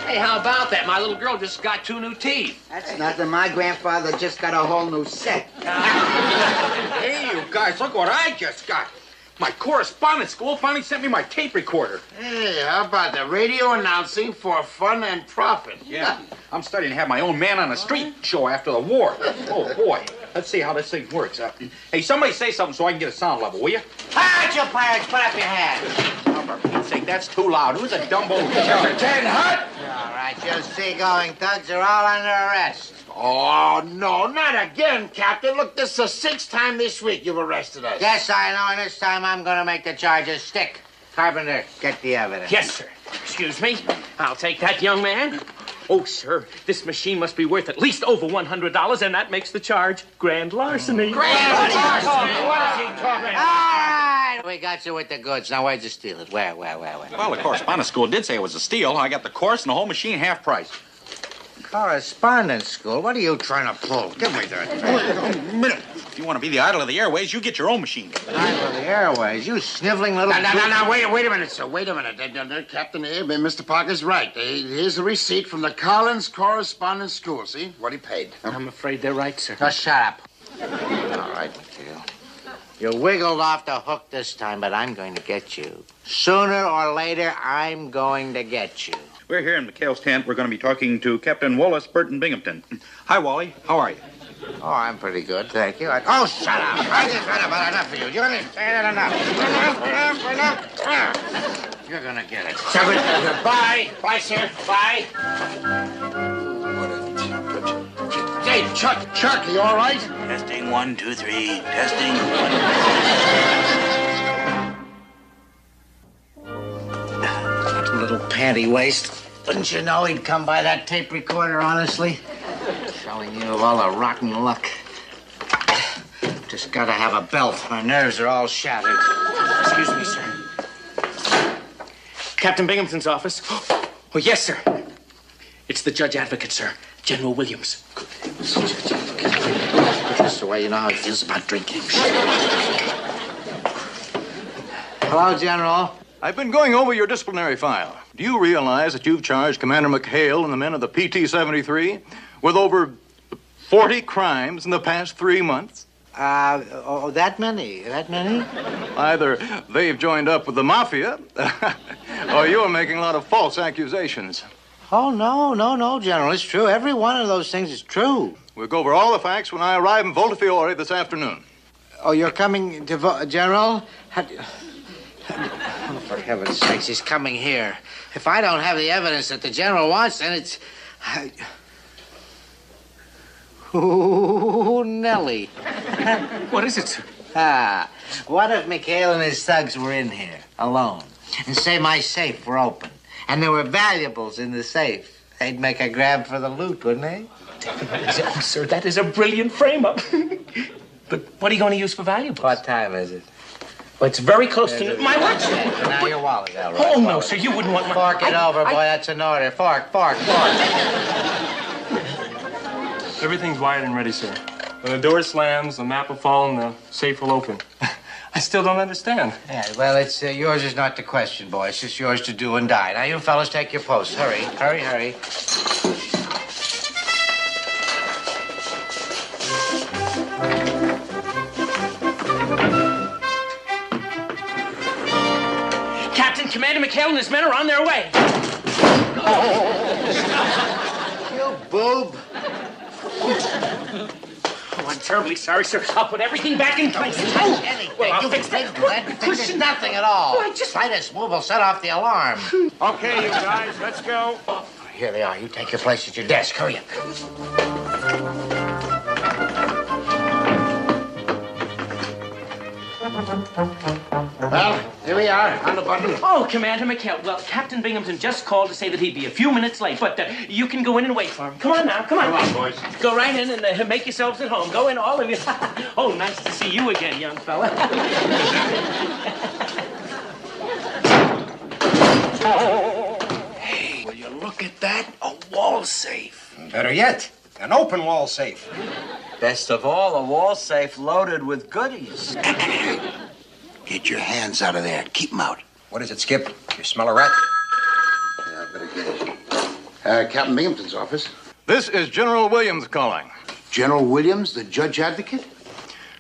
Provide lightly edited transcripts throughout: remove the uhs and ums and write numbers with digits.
Hey, how about that? My little girl just got 2 new teeth. That's nothing. My grandfather just got a whole new set. Hey, you guys, look what I just got. My correspondence school finally sent me my tape recorder. Hey, how about the radio announcing for fun and profit? Yeah, I'm studying to have my own man on the street show after the war. Oh, boy. Let's see how this thing works. Hey, somebody say something so I can get a sound level, will you? Hold your pirates, put up your hands. Oh, for Pete's sake, that's too loud. Who's a dumb old jerk? Hut? All right, you seagoing thugs are all under arrest. Oh, no, not again, Captain. Look, this is the 6th time this week you've arrested us. Yes, I know, and this time I'm going to make the charges stick. Carpenter, get the evidence. Yes, sir. Excuse me. I'll take that, young man. Oh, sir, this machine must be worth at least over $100, and that makes the charge grand larceny. Grand larceny? What is he talking about? All right, we got you with the goods. Now, where'd you steal it? Where? Well, the correspondence school did say it was a steal. I got the course and the whole machine half price. Correspondence school? What are you trying to pull? Give me that. Wait a minute. If you want to be the idol of the airways, you get your own machine. Idol of the airways? You sniveling little... No, wait a minute, sir. Wait a minute. Captain, Mr. Parker's right. Here's a receipt from the Collins Correspondence School. See what he paid. I'm afraid they're right, sir. Just shut up. All right, McHale. You wiggled off the hook this time, but I'm going to get you. Sooner or later, I'm going to get you. We're here in McHale's tent. We're going to be talking to Captain Wallace Burton Binghamton. Hi, Wally. How are you? Oh, I'm pretty good, thank you. Oh, shut up. I just had about enough of you. You understand it? Enough. You're going to get it. Bye. Bye, sir. Bye. What a temper. Hey, Chuck, you all right? Testing 1, 2, 3. Testing 1. Little panty waist. Wouldn't you know he'd come by that tape recorder, honestly? Telling you of all the rotten luck. Just gotta have a belt. My nerves are all shattered. Excuse me, sir. Captain Binghamton's office. Oh, yes, sir. It's the judge advocate, sir. General Williams. That's the way you know how he feels about drinking. Hello, General. I've been going over your disciplinary file. Do you realize that you've charged Commander McHale and the men of the PT-73 with over 40 crimes in the past 3 months? That many? Either they've joined up with the mafia, or you're making a lot of false accusations. Oh, no, General. It's true. Every one of those things is true. We'll go over all the facts when I arrive in Voltafiore this afternoon. Oh, you're coming to General? Oh, for heaven's sakes, he's coming here. If I don't have the evidence that the General wants, then it's... Ooh, Nellie. What is it, sir? What if McHale and his thugs were in here, alone, and say my safe were open, and there were valuables in the safe? They'd make a grab for the loot, wouldn't they? Oh, sir, that is a brilliant frame-up. But what are you going to use for valuables? What time is it? Well, it's very close to... My watch. Now your wallet, all right. Oh, no, sir, you wouldn't want my... Fork it over, boy. That's an order. Fork. Everything's wired and ready, sir. When the door slams, the map will fall and the safe will open. I still don't understand. Yeah, well, it's yours is not the question, boy. It's just yours to do and die. Now, you fellas take your posts. Hurry. Captain, Commander McHale and his men are on their way. You boob. Oh, I'm terribly sorry, sir. I'll put everything back in place. Anything. Well, I'll You fix that. There's nothing at all. Well, I just... Slightest move will set off the alarm. Okay, you guys, let's go. Here they are. You take your place at your desk. Hurry up. Well, here we are, on the button. Oh, Commander McHale. Well, Captain Binghamton just called to say that he'd be a few minutes late, but you can go in and wait for him. Come on now, come on. Come on, boys. Go right in and make yourselves at home. Go in, all of you. Oh, nice to see you again, young fella. Hey, will you look at that? A wall safe. Better yet, an open wall safe. Best of all, a wall safe loaded with goodies. Get your hands out of there. Keep them out. What is it, Skip? You smell a rat? Yeah, I better get it. Captain Binghamton's office. This is General Williams calling. General Williams, the judge advocate?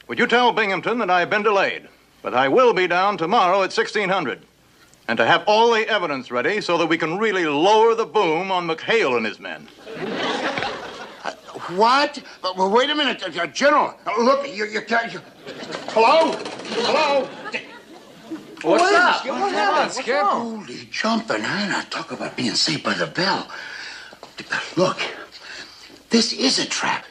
Would you tell Binghamton that I've been delayed, but I will be down tomorrow at 1600, and to have all the evidence ready so that we can really lower the boom on McHale and his men. What? Well, wait a minute, General. Look, you can't... Hello? Hello? What's up? What happened, Skip? Holy jumping, huh? Now, talk about being saved by the bell. Look, this is a trap.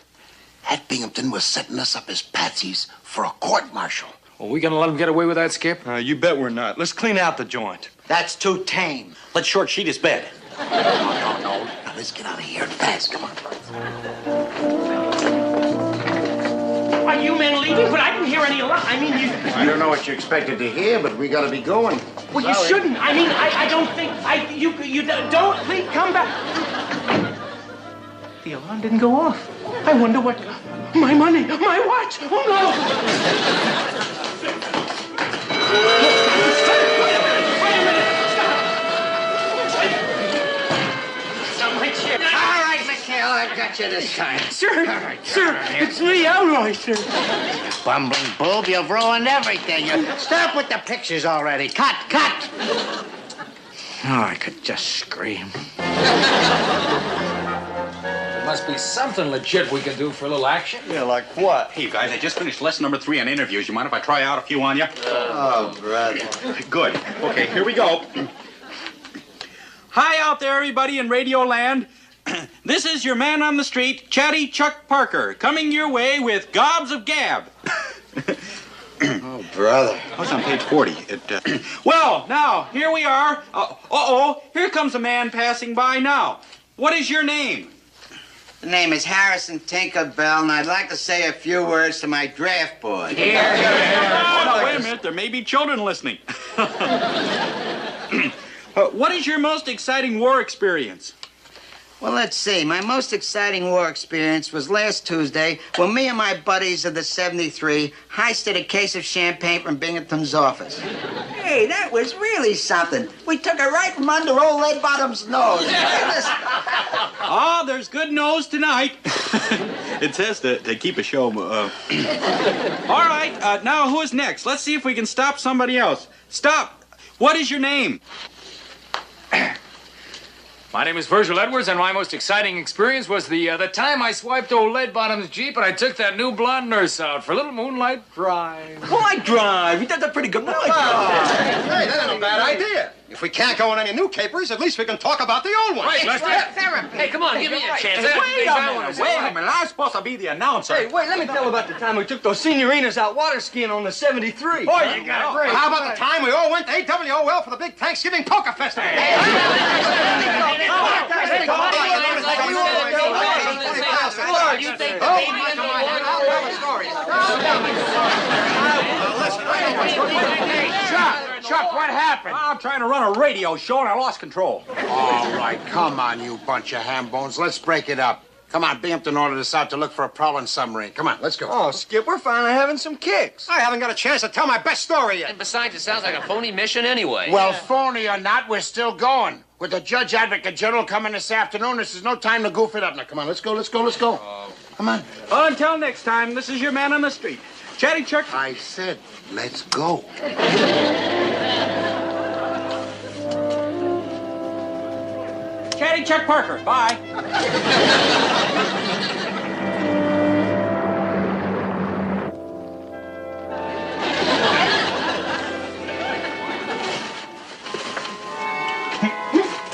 That Binghamton was setting us up as patsies for a court-martial. Well, we gonna let him get away with that, Skip? You bet we're not. Let's clean out the joint. That's too tame. Let's short sheet his bed. No. Now, let's get out of here fast. Come on. Are you men leaving? But I didn't hear any alarm. I mean, I don't know what you expected to hear, but we gotta be going. Well, you shouldn't. I mean, I don't think... You don't... Please, come back. The alarm didn't go off. I wonder what... My money, my watch. Oh, no. Wait a minute. Stop my chair. All right, McHale, I've got you this time. Sir, it's me outright, sir. Bumbling boob, you've ruined everything. Stop with the pictures already. Cut. Oh, I could just scream. Must be something legit we can do for a little action. Yeah, like what? Hey, you guys, I just finished lesson number 3 on interviews. You mind if I try out a few on you? Oh, brother. Good. Okay, here we go. Hi out there, everybody in Radio Land. This is your man on the street, Chatty Chuck Parker, coming your way with gobs of gab. Oh, brother. Oh, it's on page 40. Well, now, here we are. Here comes a man passing by now. What is your name? The name is Harrison Tinkerbell, and I'd like to say a few words to my draft board. Oh, no, wait a minute. There may be children listening. What is your most exciting war experience? Well, let's see. My most exciting war experience was last Tuesday when me and my buddies of the 73 heisted a case of champagne from Binghamton's office. Hey, that was really something. We took it right from under old Leadbottom's nose. Ah, there's good news tonight. It says to keep a show. All right, now who is next? Let's see if we can stop somebody else. Stop. What is your name? My name is Virgil Edwards, and my most exciting experience was the time I swiped old Leadbottom's Jeep and I took that new blonde nurse out for a little moonlight drive. Moonlight drive. You did that pretty good. Moonlight drive. Hey, that ain't a bad idea. If we can't go on any new capers, at least we can talk about the old ones. Right, let's Hey, come on, give me a chance. Wait a minute. I'm supposed to be the announcer. Hey, wait, let me tell about the time we took those seniorinas out water skiing on the 73. Boy, you got it great. How about the time we all went to AWOL for the big Thanksgiving Poker Festival? Chuck, what happened? I'm trying to run a radio show and I lost control. All right, come on, you bunch of ham bones. Let's break it up. Come on, Binghamton ordered us out to look for a prowling submarine. Come on, let's go. Oh, Skip, we're finally having some kicks. I haven't got a chance to tell my best story yet. And besides, it sounds like a phony mission anyway. Well, phony or not, we're still going. With the Judge Advocate General coming this afternoon, this is no time to goof it up. Now, come on, let's go. Come on. Well, until next time, this is your man on the street. Chatty Chuck. I said, let's go. Chatty Chuck Parker. Bye.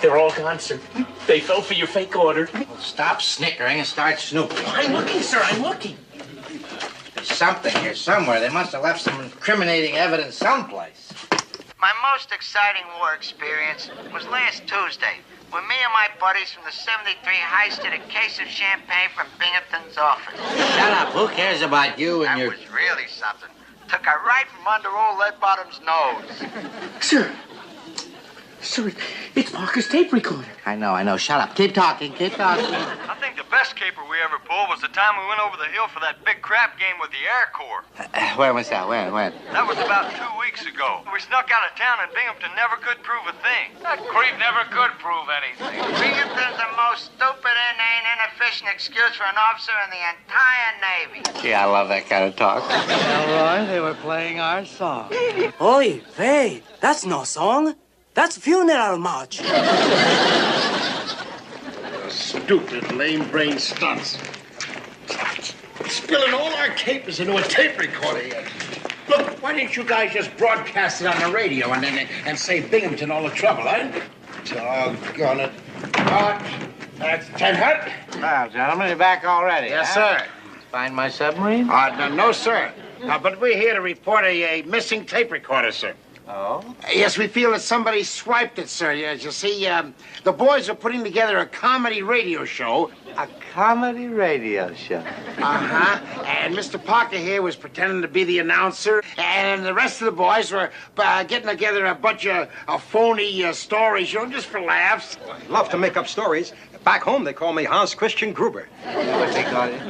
They're all gone, sir. They fell for your fake order. Stop snickering and start snooping. I'm looking, sir. I'm looking. There's something here somewhere. They must have left some incriminating evidence someplace. My most exciting war experience was last Tuesday when me and my buddies from the 73 heisted a case of champagne from Binghamton's office. Shut up. Who cares about you and your... That was really something. Took her right from under old Leadbottom's nose. Sir, it's Parker's tape recorder. I know. Shut up. Keep talking. I think the best best caper we ever pulled was the time we went over the hill for that big crap game with the Air Corps. When was that? When? That was about 2 weeks ago. We snuck out of town and Binghamton never could prove a thing. That creep never could prove anything. Binghamton's the most stupid, inane, inefficient excuse for an officer in the entire Navy. Gee, I love that kind of talk. Elroy, they were playing our song. Oi, wait, that's no song. That's funeral march. Stupid, lame-brained stunts. Spilling all our capers into a tape recorder here. Look, why didn't you guys just broadcast it on the radio and save Binghamton all the trouble, huh? Doggone it. That's 10 hut. Well, gentlemen, you're back already. Yes, huh? sir. Find my submarine? No, sir. But we're here to report a missing tape recorder, sir. Oh? Yes, we feel that somebody swiped it, sir. As you see, the boys are putting together a comedy radio show. A comedy radio show? Uh-huh. And Mr. Parker here was pretending to be the announcer, and the rest of the boys were getting together a bunch of phony stories, just for laughs. Love to make up stories. Back home, they call me Hans Christian Gruber. What they call you?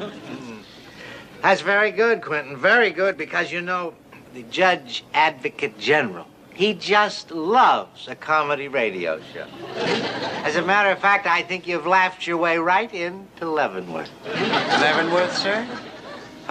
That's very good, Quentin. Very good, because, the Judge Advocate General, he just loves a comedy radio show. As a matter of fact, I think you've laughed your way right into Leavenworth. Leavenworth, sir?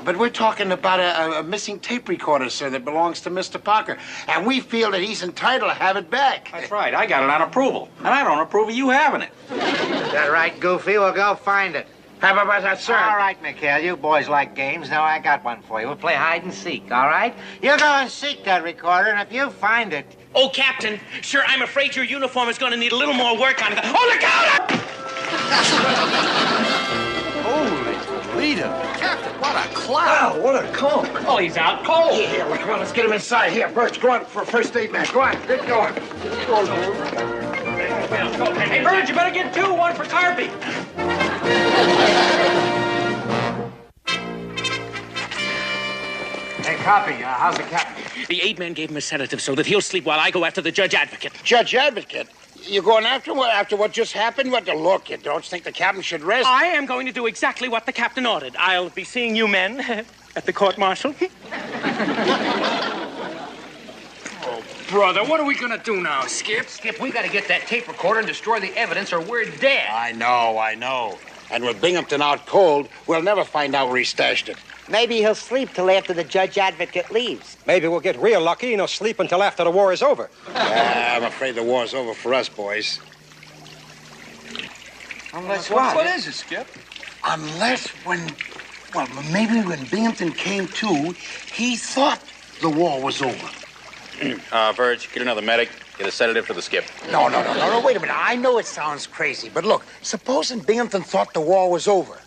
But we're talking about a missing tape recorder, sir, that belongs to Mr. Parker. And we feel that he's entitled to have it back. That's right. I got it on approval. And I don't approve of you having it. Is that right, Goofy? We'll go find it. How about that, sir? All right, McHale, you boys like games. Now I got one for you. We'll play hide and seek, all right? You go and seek that recorder, and if you find it... Oh, Captain, sir, I'm afraid your uniform is going to need a little more work on it. Oh, look out! Holy Toledo. Captain, what a cloud. Wow, what a comb. Oh, he's out cold. Here, come on, let's get him inside. Here, Birch, go on for a first aid man. Go on, get going. Go on, Hey, Bird, you better get two, one for Carpy. Hey, Copy, how's the captain? The aid man gave him a sedative so that he'll sleep while I go after the judge advocate. Judge Advocate? You're going after what just happened? Look, you don't think the captain should rest? I am going to do exactly what the captain ordered. I'll be seeing you men at the court-martial. Oh, brother, what are we going to do now, Skip? Skip, we got to get that tape recorder and destroy the evidence or we're dead. I know. And with Binghamton out cold, we'll never find out where he stashed it. Maybe he'll sleep till after the judge advocate leaves. Maybe we'll get real lucky and he'll sleep until after the war is over. I'm afraid the war's over for us, boys. Unless what? What is it, Skip? Unless maybe when Binghamton came to, he thought the war was over. Verge, get another medic. Get a sedative for the Skip. No, wait a minute. I know it sounds crazy, but look, supposing Binghamton thought the war was over,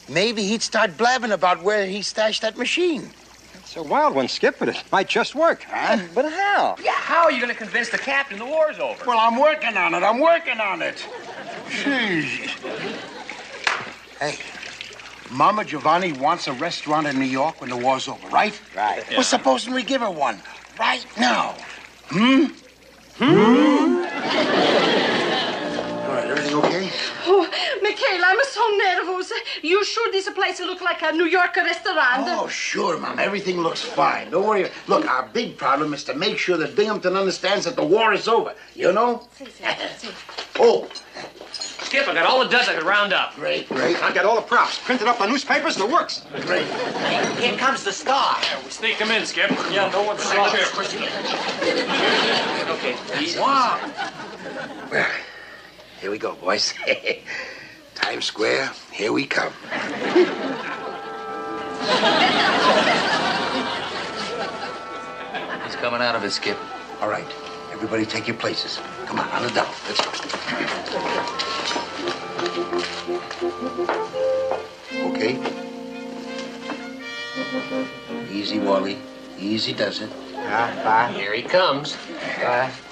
maybe he'd start blabbing about where he stashed that machine. It's a wild one, Skip, but it might just work. Huh? But how? Yeah, how are you going to convince the captain the war's over? Well, I'm working on it. Jeez. Hey, Mama Giovanni wants a restaurant in New York when the war's over, right? Right. Well, supposing we give her one right now. All right, everything okay? Oh, McHale, I'm so nervous. You sure this place will look like a New York restaurant? Oh, sure, Mom. Everything looks fine. Don't worry. Look, our big problem is to make sure that Binghamton understands that the war is over. You know? Oh. Skip, I got all the duds I could round up. Great. I got all the props. Printed up on newspapers and it works. Great. Here comes the star. We sneaked him in, Skip. Yeah, no one saw it. Okay. Wow. Well, here we go, boys. Times Square, here we come. He's coming out of it, Skip. All right. Everybody take your places. Come on the down. Let's go. Okay. Easy, Wally. Easy does it. Here he comes.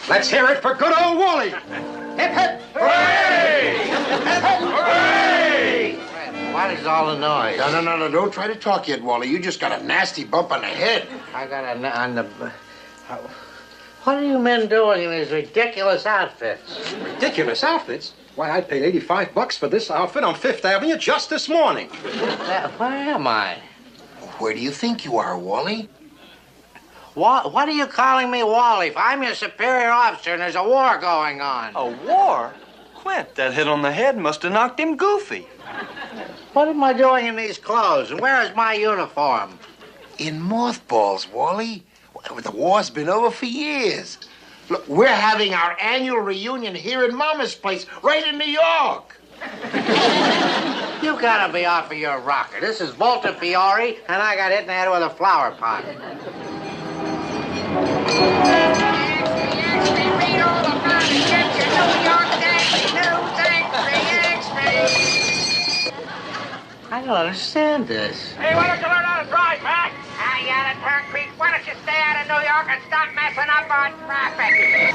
Let's hear it for good old Wally. Hip, hip. Hooray! Hip, hip. Hooray! What is all the noise? No. Don't try to talk yet, Wally. You just got a nasty bump on the head. I got on the... What are you men doing in these ridiculous outfits? Ridiculous outfits? Why, I paid $85 for this outfit on Fifth Avenue just this morning. Where am I? Where do you think you are, Wally? What are you calling me, Wally? If I'm your superior officer and there's a war going on. A war? Quint, that hit on the head must have knocked him goofy. What am I doing in these clothes? And where is my uniform? In mothballs, Wally. Well, the war's been over for years. Look, we're having our annual reunion here in Mama's place, right in New York. You gotta be off of your rocker. This is Volta Fiore, and I got hit in the head with a flower pot. Read all about it. Get your New York Daily News I don't understand this. Hey, why don't you learn how to drive, Mac? I got it, Turnpike. Why don't you stay out of New York and stop messing up on traffic?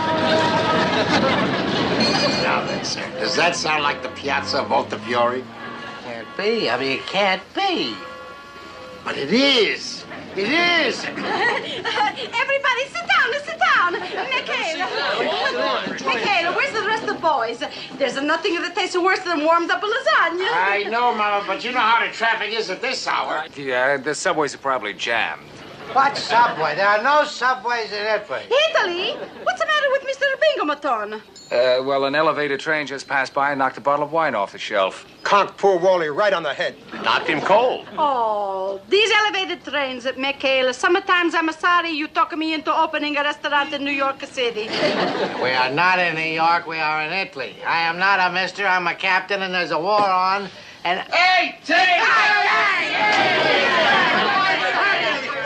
Now then, sir, does that sound like the Piazza Volta Fiore? Can't be. I mean, it can't be. But it is. It is. Everybody, sit down. McHale, where's the rest of the boys? There's nothing that tastes worse than warmed up lasagna. I know, Mama, but you know how the traffic is at this hour. Yeah, the subways are probably jammed. What subway? There are no subways in Italy. Italy? What's the matter with Mr. Binghamton? Well, an elevated train just passed by and knocked a bottle of wine off the shelf. Conked poor Wally right on the head. Knocked him cold. Oh, these elevated trains at McHale. Sometimes I'm sorry you talk me into opening a restaurant in New York City. We are not in New York. We are in Italy. I am not a mister. I'm a captain, and there's a war on. And 18!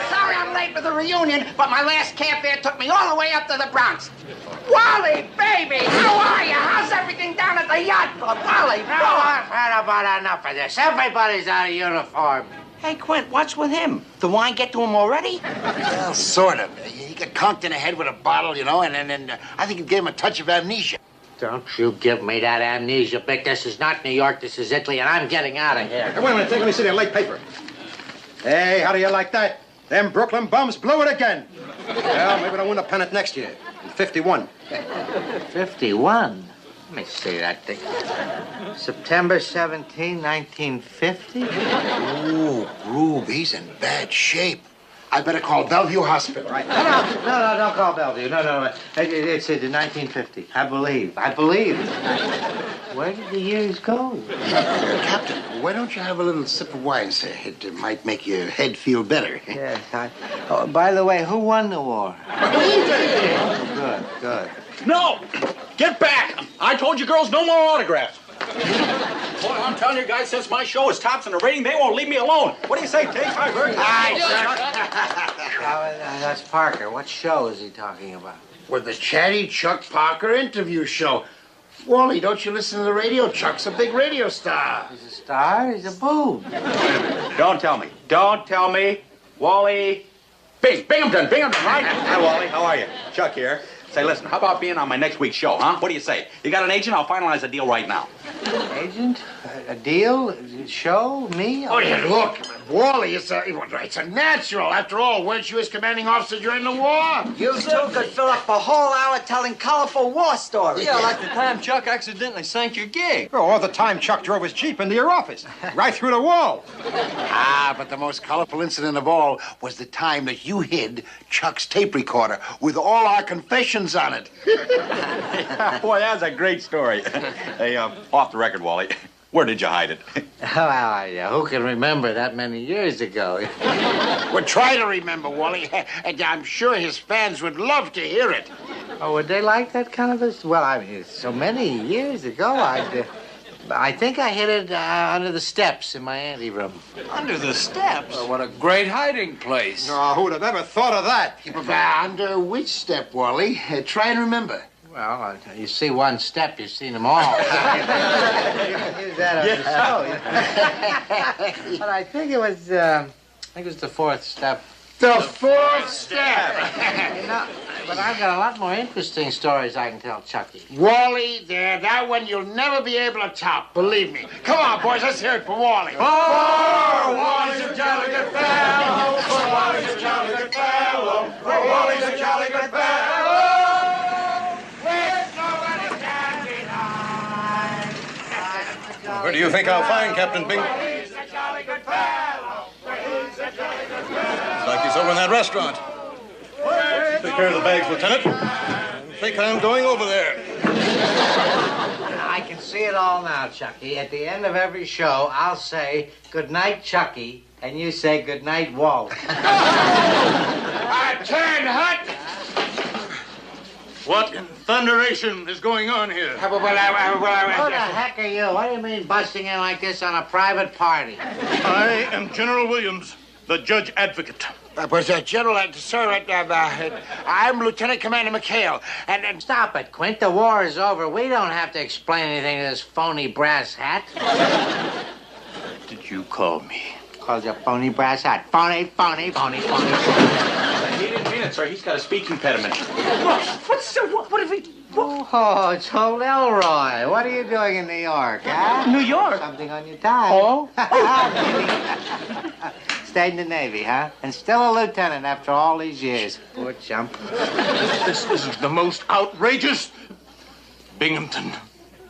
Sorry I'm late for the reunion, but my last cab fare took me all the way up to the Bronx. Wally, baby, how are you? How's everything down at the yacht club? Wally, I've had about enough of this. Everybody's out of uniform. Hey, Quint, what's with him? The wine get to him already? Well, sort of. He got conked in the head with a bottle, you know, and then I think it gave him a touch of amnesia. Don't you give me that amnesia, Vic. This is not New York, this is Italy, and I'm getting out of here. Hey, wait a minute, let me see the late paper. Hey, how do you like that? Them Brooklyn bums blew it again. Well, maybe they'll win a pennant next year, in 51. 51? Let me see that thing. September 17, 1950? Ooh, Rube, he's in bad shape. I better call Bellevue Hospital. Right. No, don't call Bellevue. No. It's in 1950. I believe. Where did the years go? Captain, why don't you have a little sip of wine, sir? It might make your head feel better. Yes, Oh, by the way, who won the war? Good. No! Get back! I told you girls no more autographs. Boy, I'm telling you guys, since my show is tops in the rating, they won't leave me alone. What do you say, Tate? I've heard. That's Parker. What show is he talking about? With the Chatty Chuck Parker interview show. Wally, don't you listen to the radio? Chuck's a big radio star. He's a star? He's a boob. Don't tell me. Wally. Binghamton, right? Hi, Wally. How are you? Chuck here. Say, listen, how about being on my next week's show, huh? What do you say? You got an agent? I'll finalize a deal right now. Agent? A deal? A show? Me? Oh, yeah, look, Wally, it's a natural. After all, weren't you his commanding officer during the war? You two could fill up a whole hour telling colorful war stories. Yeah, like the time Chuck accidentally sank your gig. Or the time Chuck drove his Jeep into your office, right through the wall. But the most colorful incident of all was the time that you hid Chuck's tape recorder with all our confessions on it. Boy, that's a great story. Hey, off the record, Wally. Where did you hide it? Who can remember that many years ago? Well, try to remember, Wally. And I'm sure his fans would love to hear it. Oh, would they like that kind of a... Well, I mean, so many years ago, I think I hid it under the steps in my anteroom. Under the steps? Well, what a great hiding place. Oh, who would have ever thought of that? Under which step, Wally? Try and remember. Well, you see one step, you've seen them all. Use that on the show. But I think it was the fourth step. The fourth step. But I've got a lot more interesting stories I can tell Chucky. Wally, that one you'll never be able to top, believe me. Come on, boys, let's hear it for Wally. Oh, Wally's a jolly good fellow. Wally's a jolly good fellow. Wally's a jolly good fellow. Where do you think I'll find Captain Bing? He's a jolly good fellow. He's a jolly good fellow. Like he's over in that restaurant. Take care of the bags, Lieutenant. I think I'm going over there. I can see it all now, Chucky. At the end of every show, I'll say, "Good night, Chucky," and you say, "Good night, Walt." Turn, Hut! What in thunderation is going on here? Who the heck are you? What do you mean busting in like this on a private party? I am General Williams, the judge advocate. General, sir, I'm Lieutenant Commander McHale, and... Stop it, Quint. The war is over. We don't have to explain anything to this phony brass hat. Did you call me? Called you phony brass hat. Phony. He didn't mean it, sir. He's got a speech impediment. What have we... Oh, it's old Elroy. What are you doing in New York, huh? New York? Something on your tie. Oh? Stayed in the Navy, huh? And still a lieutenant after all these years. Poor chump. This is the most outrageous... Binghamton,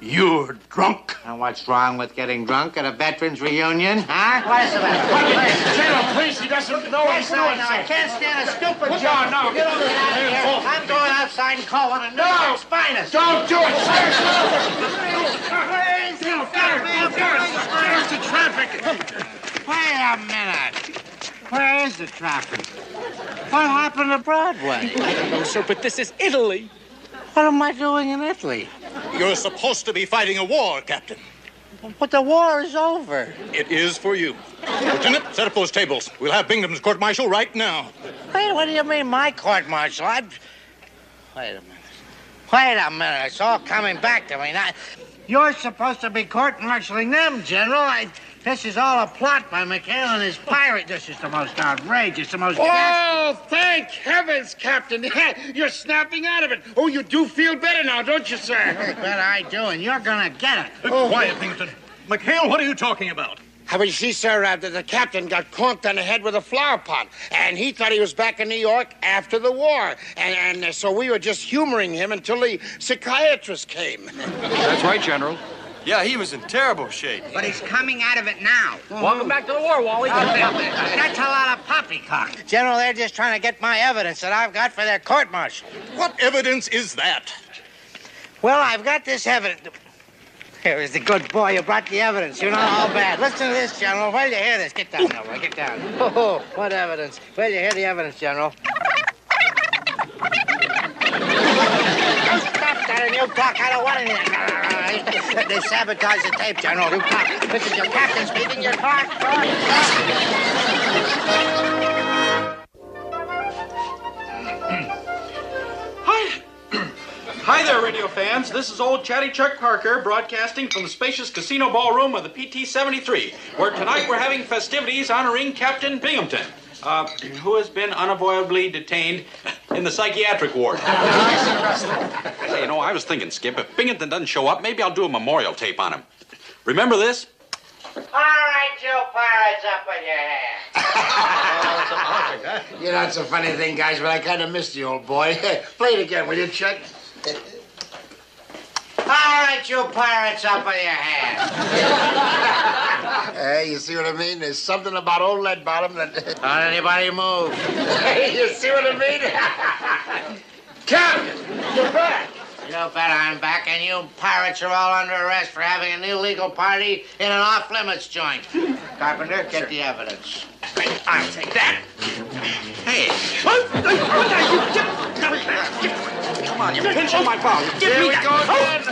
you're drunk. And what's wrong with getting drunk at a veterans reunion, huh? What's the matter? General, please, he doesn't know what he's doing. I can't stand a stupid No, job. no. Get over here. I'm going outside and call one of New York's finest. Don't do it, sir! Where's the traffic? Wait a minute. Where is the traffic? What happened to Broadway? I don't know, sir, but this is Italy. What am I doing in Italy? You're supposed to be fighting a war, Captain. But the war is over. It is for you. Lieutenant, set up those tables. We'll have Binghamton's court-martial right now. Wait, what do you mean, my court-martial? Wait a minute. It's all coming back to me now. You're supposed to be court-martialing them, General. This is all a plot by McHale and his pirate. This is the most outrageous, the most... Oh, thank heavens, Captain. You're snapping out of it. Oh, you do feel better now, don't you, sir? Bet I do, and you're gonna get it. Quiet, Binghamton. McHale, what are you talking about? How about you see, sir, the captain got conked on the head with a flower pot, and he thought he was back in New York after the war. And so we were just humoring him until the psychiatrist came. That's right, General. Yeah, he was in terrible shape. But he's coming out of it now. Welcome back to the war, Wally. That's a lot of poppycock. General, they're just trying to get my evidence that I've got for their court-martial. What evidence is that? Well, I've got this evidence. Here is the good boy who brought the evidence. You're not all bad. Listen to this, General. Where'd you hear this? Get down, Elroy. Get down. Oh, what evidence? Where'd you hear the evidence, General? Stop that and you talk. I don't want anything. They sabotaged the tape, General. You talk. This is your captain speaking. You talk. Hi there, radio fans. This is old Chatty Chuck Parker broadcasting from the spacious casino ballroom of the PT-73, where tonight we're having festivities honoring Captain Binghamton, who has been unavoidably detained in the psychiatric ward. Hey, I was thinking, Skip, if Binghamton doesn't show up, maybe I'll do a memorial tape on him. Remember this? All right, you pirates, up with your hands. You know, it's a funny thing, guys, but I kind of missed the old boy. Play it again, will you, Chuck? All right, you pirates, up with your hands. Hey, you see what I mean? There's something about old lead bottom that... Don't anybody move. Hey, you see what I mean? Captain, you're back. You bet I'm back, and you pirates are all under arrest for having an illegal party in an off-limits joint. Carpenter, get the evidence. I'll take that. Hey. Come on, you're pinching my ball. Here we go again.